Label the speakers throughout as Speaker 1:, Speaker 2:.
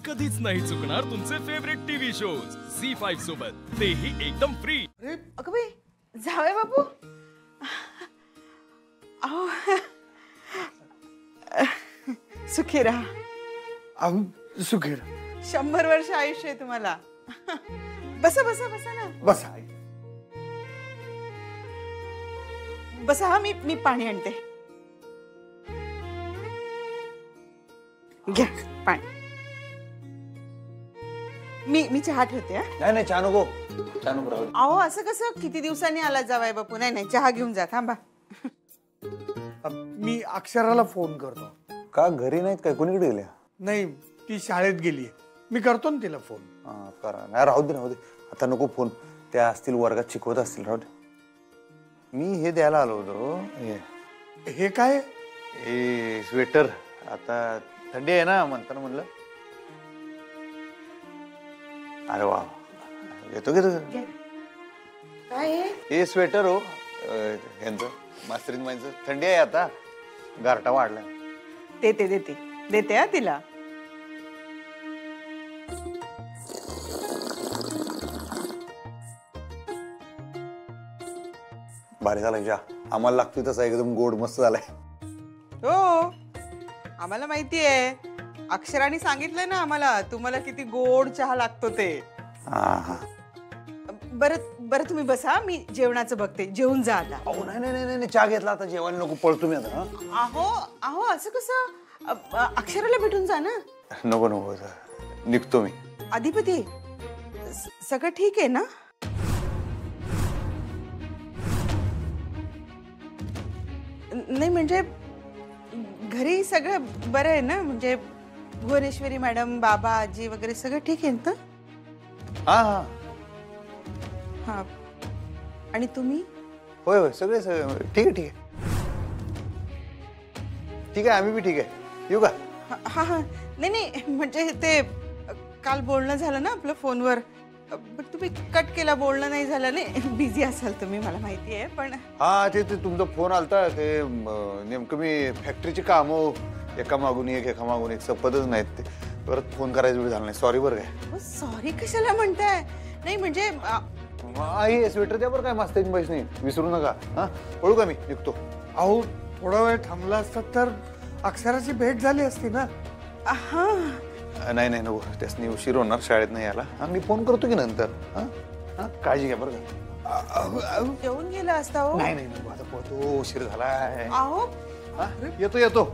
Speaker 1: कधीच नाही चुकणार तुमचे फेवरेट टीव्ही शोज झी5 सोबत, तेही एकदम फ्री।
Speaker 2: अरे अगं बाई, जावई बापू, अहो सुखी राहा।
Speaker 3: सुखी राहा।
Speaker 2: 100 वर्ष आयुष्य आहे तुम्हाला। बसा बसा बसा ना।
Speaker 3: बसा आई।
Speaker 2: बसा, हा मी पाणी आणते। घ्या पाणी। मी चहा ठेवते।
Speaker 3: नाही नाही, चहा नको, चहा नको राहू दे।
Speaker 2: अहो असं कसं, किती दिवसांनी आला जावई बापू? नाही नाही, चहा घेऊन जा, थांबा।
Speaker 3: मी अक्षराला फोन करतो।
Speaker 4: का घरी नाहीत काय? कोणीकडे गेल्या?
Speaker 3: नाही, ती शाळेत गेली। मी करतो ना तिला फोन।
Speaker 4: करा नाही, राहू दे राहू दे, आता नको फोन। त्या असतील वर्गात शिकवत असतील, राहू दे। मी हे द्यायला आलो होतो।
Speaker 3: हे काय?
Speaker 4: हे स्वेटर, आता थंडी आहे ना, म्हणताना म्हणलं। अरे वा, घेतो घेतो।
Speaker 2: काय
Speaker 4: हे स्वेटर हो, ह्यांचं मास्तरीन माईंचं। थंडी आहे आता, गारठा वाढला।
Speaker 2: देते देते देते हा तिला।
Speaker 4: भारी झालाय चहा, आम्हाला लागतोय तसा एकदम गोड मस्त झालाय।
Speaker 2: हो, आम्हाला माहिती आहे। अक्षराने सांगितलंय ना आम्हाला, तुम्हाला किती गोड चहा लागतो ते। बरं तुम्ही बसा, मी जेवणाचं बघते। जेवून जा आता।
Speaker 4: अहो नाही नाही नाही, चहा घेतला आता, जेवायला नको, पळतो मी आता।
Speaker 2: अहो अहो असं कसं? अक्षराला भेटून जा ना।
Speaker 4: नको नको, निघतो मी।
Speaker 2: अधिपती, सगळं ठीक आहे ना? नाही म्हणजे घरी सगळं बरं आहे ना? म्हणजे भुवनेश्वरी मॅडम, बाबा, आजी वगैरे सगळं ठीक आहे ना?
Speaker 4: हा हा
Speaker 2: हा, आणि तुम्ही?
Speaker 4: होय होय, सगळे सगळे ठीक आहे, ठीक आहे, ठीक आहे, आम्ही बी ठीक आहे। येऊ का?
Speaker 2: हा हा, नाही नाही, म्हणजे ते काल बोलणं झालं ना आपलं फोनवर, पण तुम्ही कट केला, बोलणं नाही झालं। नाही, बिझी असाल तुम्ही, मला माहिती आहे, पण
Speaker 4: हा ते तुमचा फोन आलता। ते नेमकं मी फॅक्टरीची कामं एका मागून एक संपतच नाहीत, ते परत फोन करायचा वेळ झाला नाही। सॉरी बरं काय?
Speaker 2: सॉरी कशाला म्हणताय? नाही म्हणजे
Speaker 4: आई, स्वेटर द्या बरं काय, मस्त पैसे विसरू नका। हा, पळू का? मी निघतो।
Speaker 3: अहो थोडा वेळ थांबला असता तर अक्षराची भेट झाली असती ना।
Speaker 2: हा,
Speaker 4: नाही नाही नको, त्यासनी उशीर होणार शाळेत नाही यायला। हा, मी फोन करतो की नंतर। हा हा, काळजी घ्या बरं का।
Speaker 2: जेवून गेला असता हो।
Speaker 4: नाही नाही नको, आता पोहतो, उशीर झालाय।
Speaker 2: अहो
Speaker 4: येतो येतो।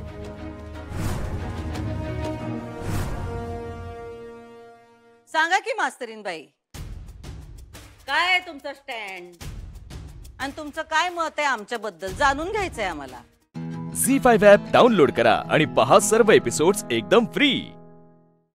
Speaker 5: सांगा की मास्तरीन बाई, काय आहे तुमचं स्टँड आणि तुमचं काय मत आहे आमच्याबद्दल? जाणून घ्यायचंय आम्हाला।
Speaker 1: झी5 ॲप डाउनलोड करा आणि पहा सर्व एपिसोड्स एकदम फ्री।